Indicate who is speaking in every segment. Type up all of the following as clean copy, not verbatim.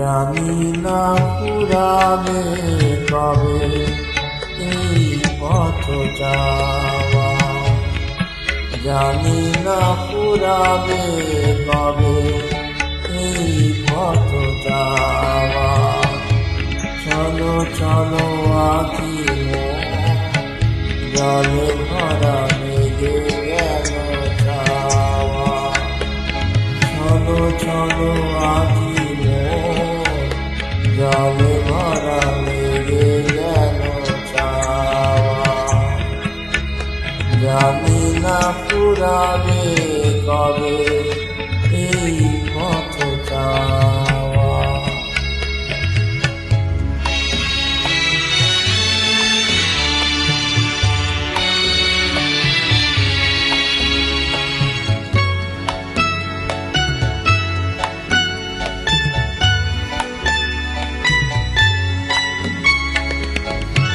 Speaker 1: জানি না ফুরাবে কবে এই পথ যাওয়া, জানি না ফুরাবে কবে এই পথ যাওয়া। চলো চলো আঁকি জলে ভরা মেঘে গেল চাওয়া। চলো চলো আঁকি জলে ভরা মেঘে গেল চাওয়া। জানি না ফুরাবে কবে এই পথ যাওয়া।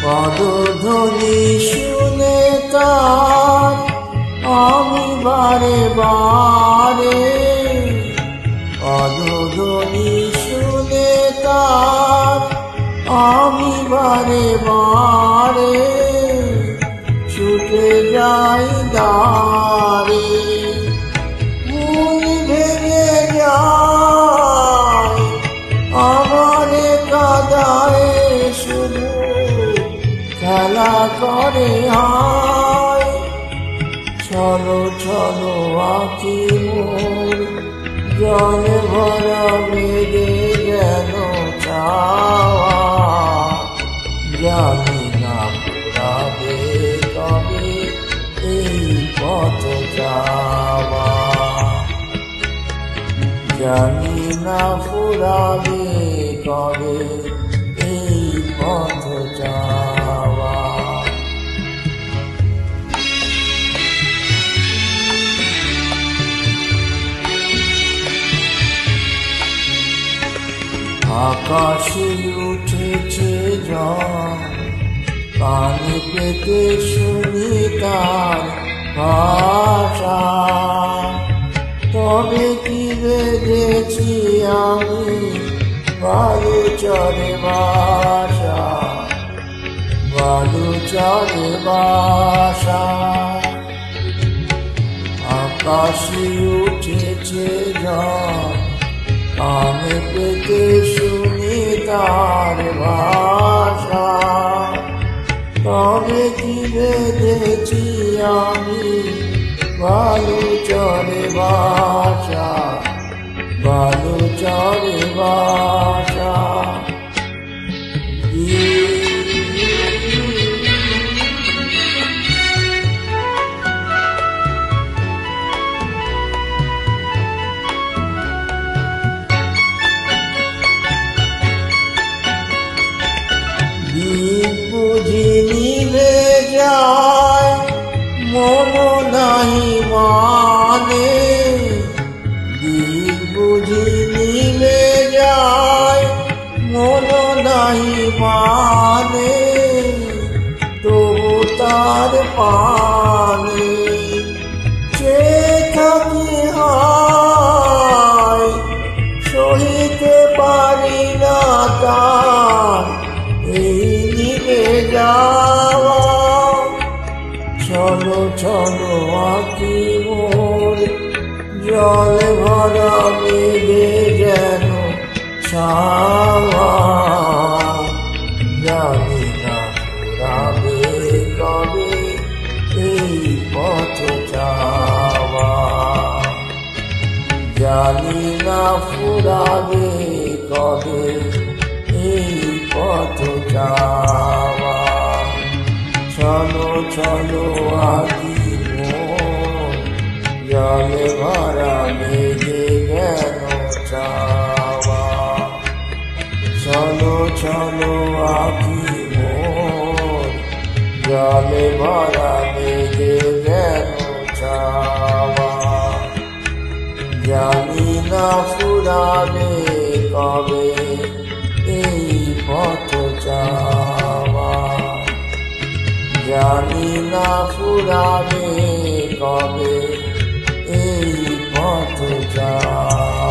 Speaker 1: পদধ্বনি শুনে তার আমি বারে বারে, পদধ্বনি শুনে তার আমি বারে বারে ছুটে যাই দ্বারে। মন ভেঙে যায় আমারে কাদায় শুধু খেলা করে হায়। চলো চলো আঁকি মোর জলে ভরা মেঘে গেল চাওয়া। জানি না ফুরাবে কবে এই পথ যাওয়া, জানি না ফুরাবে কবে এই পথ যাওয়া। আকাশে উঠেছে ঝড়, কানে পেতে শুনি তার ভাষা। তবে কি বেঁধেছি আমি বালুচরে বাসা, বালুচরে বাসা। আকাশে উঠেছে ঝড়, কানে পেতে শুনি তার ভাষা। তবে কি বেঁধেছি আমি বালুচরে বাসা, বালুচরে বাসা। বুঝি নিভে যায় মন নাহি মানে, দিক বুঝি নিভে যায় মন নাহি মানে। তবু তার পানে চেয়ে থাকি হায়, সহিতে পারি না তার এই নিভে যাওয়া। চলো চলো আঁকি মোর জলে ভরা মেঘে যেন ছাওয়া। জানি না ফুরাবে কবে এই পথ যাওয়া, জানি না ফুরাবে কবে এই পথ যাওয়া। চলো চলো আঁকি মোর জলে ভরা মেঘে গেল চাওয়া। চলো চলো আঁকি মোর জলে ভরা মেঘে গেল চাওয়া। জানি না ফুরাবে কবে এই পথ যাওয়া, জানি না ফুরাবে কবে এই পথ যাওয়া।